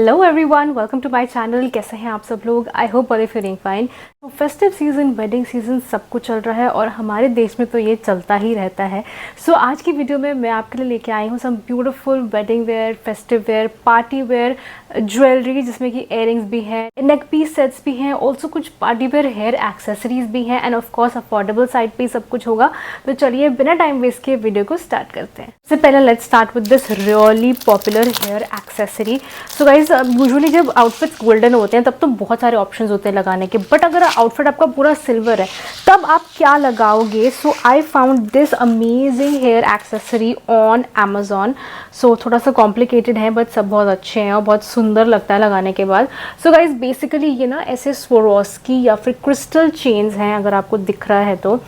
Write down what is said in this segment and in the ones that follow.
Hello everyone, welcome to my channel. कैसे हैं आप सब लोग? I hope are feeling fine. तो फेस्टिव सीज़न, वेडिंग सीज़न सब कुछ चल रहा है और हमारे देश में तो ये चलता ही रहता है। सो आज की वीडियो में मैं आपके लिए लेके आई हूँ some beautiful wedding wear, festive wear, party wear jewellery, जिसमें कि इयररिंग्स भी हैं, नेक पीस सेट्स भी हैं, ऑल्सो कुछ पार्टी वेयर हेयर एक्सेसरीज भी हैं and of course affordable side पे सब कुछ होगा। तो चलिए बिना टाइम वेस्ट किए वीडियो को स्टार्ट करते हैं। सबसे पहले let's start with this really popular hair accessory. So guys, usually जब आउटफिट्स गोल्डन होते हैं तब तो बहुत सारे ऑप्शंस होते हैं लगाने के, बट अगर आउटफिट आपका पूरा सिल्वर है तब आप क्या लगाओगे? So I found this amazing hair accessory on Amazon. So थोड़ा सा कॉम्प्लिकेटेड है बट सब बहुत अच्छे हैं और बहुत सुंदर लगता है लगाने के बाद। सो गाइज बेसिकली ये ना ऐसे स्वरोस्की या फिर क्रिस्टल चेन्स हैं, अगर आपको दिख रहा है तो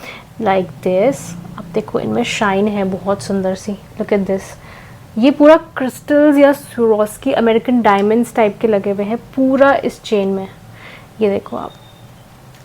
लाइक दिस। अब देखो इनमें शाइन है बहुत सुंदर सी, लुक एट दिस। ये पूरा क्रिस्टल्स या स्वरोस्की अमेरिकन डायमंड्स टाइप के लगे हुए हैं पूरा इस चेन में। ये देखो आप,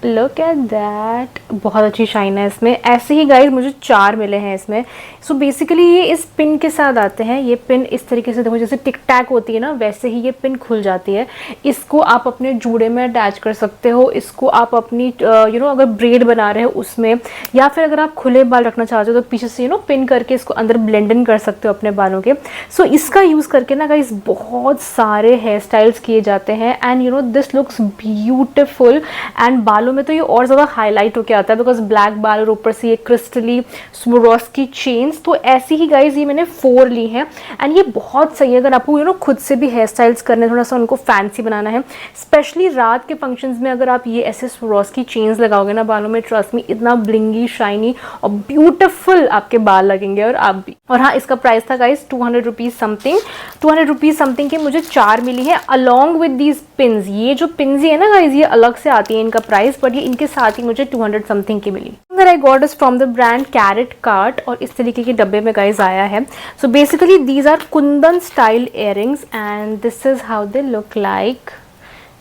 लुक एट दैट, बहुत अच्छी शाइन है इसमें। ऐसे ही गाइज मुझे 4 मिले हैं इसमें। सो बेसिकली ये इस पिन के साथ आते हैं। ये पिन इस तरीके से देखो, जैसे टिक टैक होती है ना, वैसे ही ये पिन खुल जाती है। इसको आप अपने जूड़े में अटैच कर सकते हो, इसको आप अपनी अगर ब्रेड बना रहे हो उसमें, या फिर अगर आप खुले बाल रखना चाहते हो तो पीछे से पिन करके इसको अंदर ब्लेंड इन कर सकते हो अपने बालों के। सो इसका यूज़ करके ना गाइज बहुत सारे हेयर स्टाइल्स किए जाते हैं and this looks beautiful. And बालों में तो ये और ज़्यादा हाईलाइट होकर आता है बिकॉज ब्लैक बाल और ऊपर से ये क्रिस्टली स्वरोस्की चेन्स। तो ऐसी ही गाइज ये मैंने 4 ली हैं एंड ये बहुत सही है अगर आपको खुद से भी हेयर स्टाइल्स करने, थोड़ा सा उनको फैंसी बनाना है, स्पेशली रात के फंक्शंस में। अगर आप ये ऐसे स्वरोस्की चेन्स लगाओगे ना बालों में, ट्रस्ट में इतना ब्लिंगी, शाइनी और ब्यूटिफुल आपके बाल लगेंगे और आप भी। और हाँ, इसका प्राइस था guys 200 rupees something. 200 rupees something के मुझे 4 मिली है अलॉन्ग विद दीज पिन्स। ये जो पिन्स है ना गाइज, ये अलग से आती है इनका प्राइस, बट ये इनके साथ ही मुझे 200 समथिंग की मिली। I got is from the brand Carat Cart और इस तरीके के डब्बे में गाइज आया है। So basically these are kundan style earrings and this is how they look like.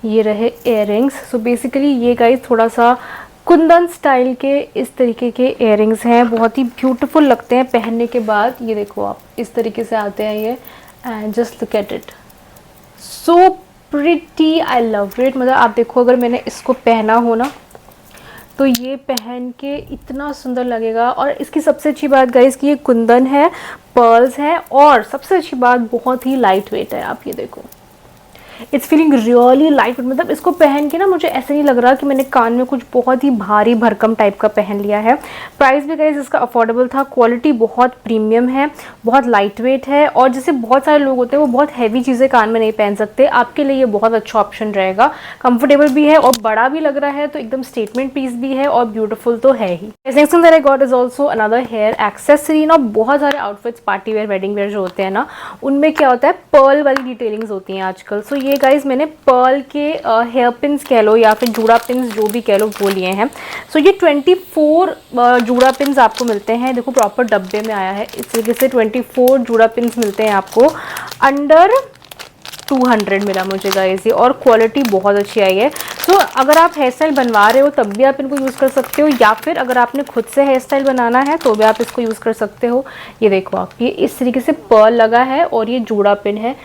ये रहे इयररिंग्स। सो बेसिकली ये गाइज थोड़ा सा कुंदन स्टाइल के इस तरीके के इयररिंग्स हैं, बहुत ही ब्यूटीफुल लगते हैं पहनने के बाद। ये देखो आप, इस तरीके से आते हैं ये and just look at it, so pretty, I love it. मतलब आप देखो, अगर मैंने इसको पहना हो ना तो ये पहन के इतना सुंदर लगेगा। और इसकी सबसे अच्छी बात गाइस कि ये कुंदन है, पर्ल्स है और सबसे अच्छी बात बहुत ही लाइट वेट है। आप ये देखो, इट्स फीलिंग रियली लाइट। मतलब इसको पहन के ना मुझे ऐसे नहीं लग रहा कि मैंने कान में कुछ बहुत ही भारी भरकम टाइप का पहन लिया है। प्राइस भी गाइस इसका अफोर्डेबल था, क्वालिटी बहुत प्रीमियम है, बहुत लाइट वेट है। और जैसे बहुत सारे लोग होते हैं वो बहुत हैवी चीज़ें कान में नहीं पहन सकते, आपके लिए ये बहुत अच्छा ऑप्शन रहेगा। कंफर्टेबल भी है और बड़ा भी लग रहा है, तो एकदम स्टेटमेंट पीस भी है और ब्यूटीफुल तो है ही। Next that I got is also another hair accessory. ना बहुत सारे outfits, party wear, wedding wear जो होते हैं ना, उनमें क्या होता है, पर्ल वाली डिटेलिंग्स होती हैं आजकल। सो ये गाइज मैंने पर्ल के हेयर पिन्स कह लो या फिर जूड़ा पिन्स जो भी कह लो वो लिए हैं। सो ये 24 जूड़ा पिन्स आपको मिलते हैं। देखो प्रॉपर डब्बे में आया है इस तरीके से। 24 जूड़ा पिन्स मिलते हैं आपको, अंडर 200 मिला मुझे गाइस ये, और क्वालिटी बहुत अच्छी आई है। सो अगर आप हेयर स्टाइल बनवा रहे हो तब भी आप इनको यूज़ कर सकते हो, या फिर अगर आपने खुद से हेयर स्टाइल बनाना है तो भी आप इसको यूज़ कर सकते हो। ये देखो आप, ये इस तरीके से पर्ल लगा है और ये जूड़ा पिन है।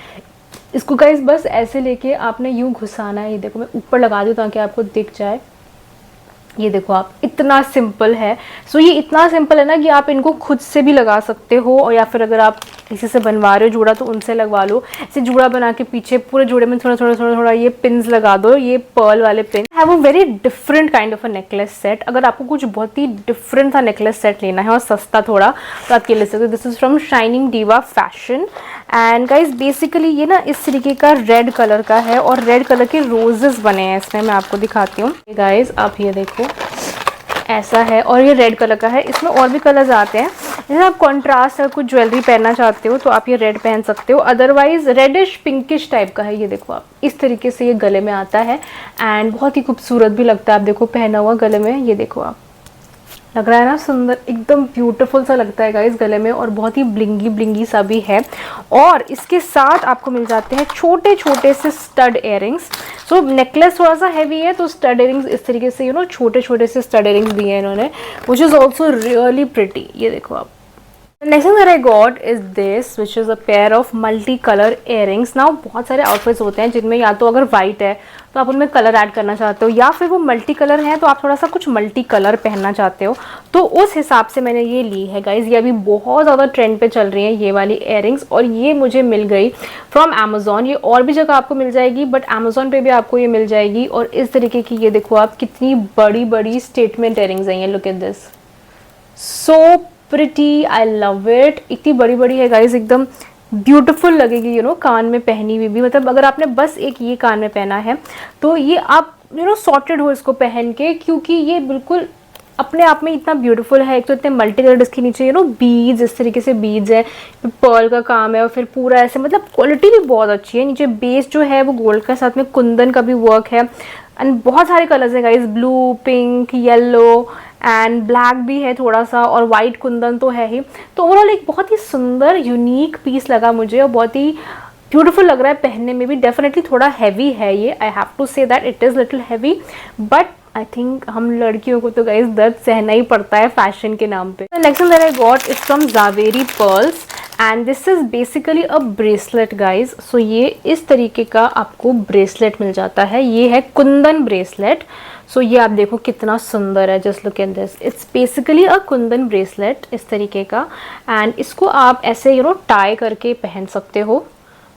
इसको गाइस बस ऐसे लेके आपने यूँ घुसाना है। ये देखो मैं ऊपर लगा दूँ ताकि आपको दिख जाए। ये देखो आप, इतना सिंपल है। सो ये इतना सिंपल है ना कि आप इनको खुद से भी लगा सकते हो, और या फिर अगर आप किसी से बनवा रहे हो जूड़ा तो उनसे लगवा लो। ऐसे जूड़ा बना के पीछे पूरे जूड़े में थोड़ा थोड़ा थोड़ा थोड़ा ये पिन्स लगा दो, ये पर्ल वाले pin. Have a very different kind of a necklace set. अगर आपको कुछ बहुत ही डिफरेंट सा नेकलेस सेट लेना है और सस्ता थोड़ा, तो आप ये ले सकते हो। This is from shining diva fashion and guys basically ये ना इस तरीके का रेड कलर का है और रेड कलर के रोजेस बने हैं इसमें। मैं आपको दिखाती हूँ गाइज, आप ये देखो ऐसा है और ये रेड कलर का है। इसमें और भी कलर्स आते हैं, जैसे आप कॉन्ट्रास्ट कुछ ज्वेलरी पहनना चाहते हो तो आप ये रेड पहन सकते हो, अदरवाइज रेडिश पिंकिश टाइप का है। ये देखो आप, इस तरीके से ये गले में आता है एंड बहुत ही खूबसूरत भी लगता है। आप देखो पहना हुआ गले में, ये देखो आप, लग रहा है ना सुंदर, एकदम ब्यूटीफुल सा लगता है गाइस गले में, और बहुत ही ब्लिंगी ब्लिंगी सा भी है। और इसके साथ आपको मिल जाते हैं छोटे छोटे से स्टड इयररिंग्स। सो नेकलेस थोड़ा सा हैवी है तो स्टड इयररिंग्स इस तरीके से छोटे छोटे से स्टड इयररिंग्स दिए हैं इन्होंने, which is also really pretty. ये देखो आप, next thing that I got is this which is a pair of multi colour earrings. Now बहुत सारे आउटफिट्स होते हैं जिनमें या तो अगर वाइट है तो आप उनमें कलर ऐड करना चाहते हो, या फिर वो मल्टी कलर है तो आप थोड़ा सा कुछ मल्टी कलर पहनना चाहते हो, तो उस हिसाब से मैंने ये ली है गाइज। ये अभी बहुत ज़्यादा ट्रेंड पे चल रही हैं ये वाली इयरिंग्स, और ये मुझे मिल गई फ्रॉम अमेजोन। ये और भी जगह आपको मिल जाएगी बट अमेजोन पे भी आपको ये मिल जाएगी। और इस तरीके की ये देखो आप कितनी बड़ी बड़ी स्टेटमेंट इयरिंग्स हैं ये, look at this, so pretty, I love it. इतनी बड़ी बड़ी है गाइज, एकदम ब्यूटीफुल लगेगी यू नो कान में पहनी हुई भी। मतलब अगर आपने बस एक ये कान में पहना है तो ये आप यू नो सॉर्टेड हो इसको पहन के, क्योंकि ये बिल्कुल अपने आप में इतना ब्यूटीफुल है। एक तो इतने मल्टी कलर इसके नीचे यू नो बीड्स, इस तरीके से बीड्स है, पर्ल का काम है, और फिर पूरा ऐसे मतलब क्वालिटी भी बहुत अच्छी है। नीचे बेस जो है वो गोल्ड के साथ में कुंदन का भी वर्क है, एंड बहुत सारे कलर्स हैं guys, blue, pink, yellow and black भी है थोड़ा सा, और वाइट कुंदन तो है ही। तो ओवरऑल एक बहुत ही सुंदर यूनिक पीस लगा मुझे, और बहुत ही ब्यूटीफुल लग रहा है पहनने में भी। डेफिनेटली थोड़ा हैवी है ये, I have to say that it is little heavy, but I think हम लड़कियों को तो गाइज दर्द सहना ही पड़ता है फैशन के नाम पे। Next that I got is from Zaveri pearls, and this is basically a bracelet guys. So ये इस तरीके का आपको ब्रेसलेट मिल जाता है, ये है कुंदन ब्रेसलेट। सो ये आप देखो कितना सुंदर है, just look at this, it's basically a Kundan bracelet इस तरीके का। एंड इसको आप ऐसे यू नो टाई करके पहन सकते हो,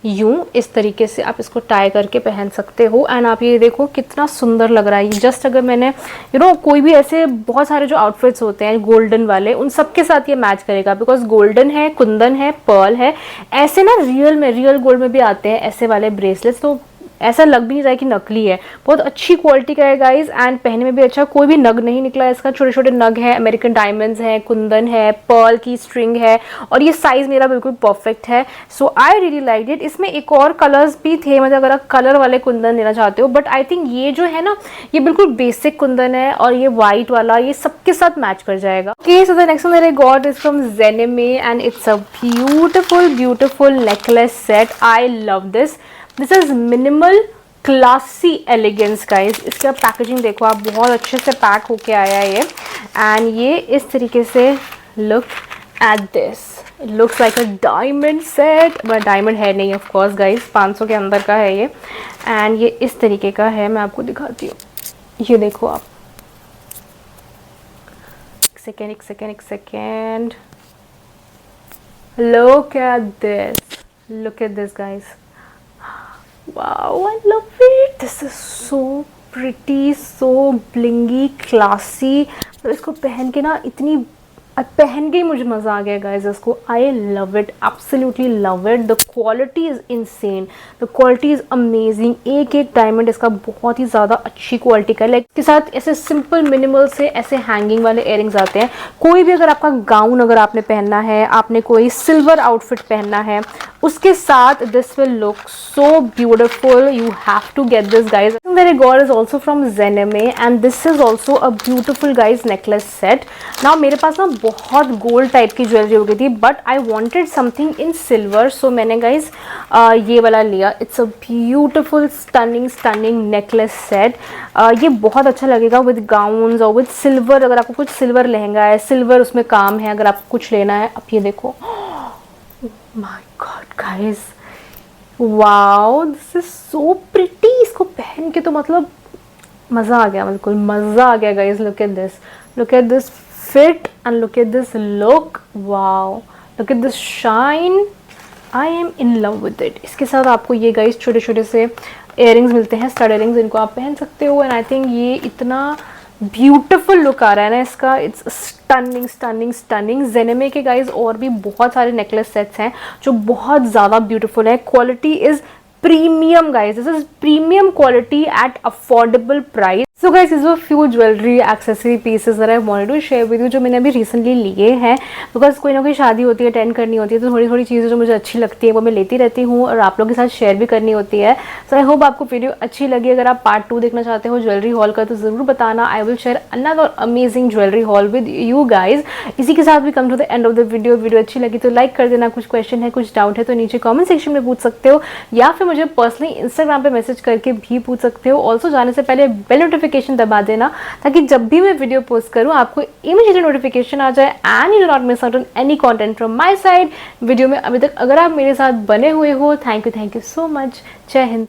यूं इस तरीके से आप इसको टाई करके पहन सकते हो। एंड आप ये देखो कितना सुंदर लग रहा है ये। जस्ट अगर मैंने यू नो कोई भी ऐसे बहुत सारे जो आउटफिट्स होते हैं गोल्डन वाले, उन सब के साथ ये मैच करेगा, बिकॉज गोल्डन है, कुंदन है, पर्ल है, ऐसे ना रियल में, रियल गोल्ड में भी आते हैं ऐसे वाले ब्रेसलेट्स, तो ऐसा लग भी नहीं रहा है कि नकली है। बहुत अच्छी क्वालिटी का है गाइज, एंड पहनने में भी अच्छा, कोई भी नग नहीं निकला है इसका। छोटे छोटे नग है, अमेरिकन डायमंड्स है, कुंदन है, पर्ल की स्ट्रिंग है, और ये साइज मेरा बिल्कुल परफेक्ट है। सो आई रियली लाइक इट। इसमें एक और कलर्स भी थे, मतलब अगर आप कलर वाले कुंदन लेना चाहते हो, बट आई थिंक ये जो है ना ये बिल्कुल बेसिक कुंदन है, और ये व्हाइट वाला ये सबके साथ मैच कर जाएगा। Okay, so the next one that I got is from Zeneme, and it's a beautiful necklace set. I love this. This is minimal classy elegance guys. इसका पैकेजिंग देखो आप, बहुत अच्छे से पैक होके आया है ये, एंड ये इस तरीके से, look at this, it looks like a diamond set, but diamond है नहीं ऑफ कोर्स गाइज, 500 के अंदर का है ये। एंड ये इस तरीके का है, मैं आपको दिखाती हूँ, ये देखो आप, एक second, look at this guys, wow, I love it, this is so pretty, so blingy, classy। तो इसको पहन के ना इतनी पहन के ही मुझे मज़ा आ गया गाइज इसको। I love it, absolutely love it. The quality is insane, the quality is amazing. एक एक डायमंड इसका बहुत ही ज़्यादा अच्छी क्वालिटी का है। लाइक के साथ ऐसे सिंपल मिनिमल से ऐसे हैंगिंग वाले इयरिंग्स आते हैं। कोई भी अगर आपका गाउन अगर आपने पहनना है, आपने कोई सिल्वर आउटफिट पहनना है, उसके साथ this will look so beautiful. You have to get this guys. मेरे got is also from Zeneme, and this is also a beautiful guys necklace set. Now मेरे पास ना बहुत गोल्ड टाइप की ज्वेलरी हो गई थी, but I wanted something in silver, so मैंने गाइज ये वाला लिया। It's a beautiful stunning necklace set. ये बहुत अच्छा लगेगा विद गाउन्स और विद सिल्वर। अगर आपको कुछ सिल्वर लहंगा है, सिल्वर उसमें काम है, अगर आपको कुछ लेना है, अब ये देखो, my God guys, wow, this is so pretty. इसको पहन के तो मतलब मज़ा आ गया, बिल्कुल मज़ा आ गया guys. Look at this fit and look at this look, wow, look at this shine, I am in love with it। इसके साथ आपको ये गाइस छोटे छोटे से इयरिंग्स मिलते हैं, स्टड इयरिंग्स, इनको आप पहन सकते हो। एंड आई थिंक ये इतना ब्यूटीफुल लुक आ रहा है ना इसका, इट्स स्टनिंग। ज़ेनिमे के गाइस और भी बहुत सारे नेकलेस सेट्स हैं जो बहुत ज़्यादा ब्यूटीफुल है। Quality is premium guys, this is premium quality at affordable price. So guys, is few jewellery accessory pieces that I wanted to share with you, जो मैंने अभी रिसेंटली लिए हैं। बिकॉज कोई ना कोई शादी होती है, अटेंड करनी होती है, तो थोड़ी थोड़ी चीज़ें जो मुझे अच्छी लगती है वो मैं लेती रहती हूँ, और आप लोगों के साथ शेयर भी करनी होती है। सो आई होप आपको वीडियो अच्छी लगी। अगर आप पार्ट 2 देखना चाहते हो ज्वेलरी हॉल का, तो ज़रूर बताना। I will share another amazing jewellery haul with you guys. इसी के साथ भी come to the end of the video. Video अच्छी लगी तो लाइक कर देना। कुछ क्वेश्चन है, कुछ डाउट है तो नीचे कॉमेंट सेक्शन में पूछ सकते हो, या फिर मुझे पर्सनली इंस्टाग्राम पे मैसेज करके भी पूछ सकते हो। ऑल्सो जाने से पहले बेल नोटिफिकेशन नोटिफिकेशन दबा देना, ताकि जब भी मैं वीडियो पोस्ट करूँ आपको इमीडिएटली नोटिफिकेशन आ जाए and you do not miss out on any content from my side. Video में अभी तक अगर आप मेरे साथ बने हुए हो, थैंक यू सो मच। जय हिंद।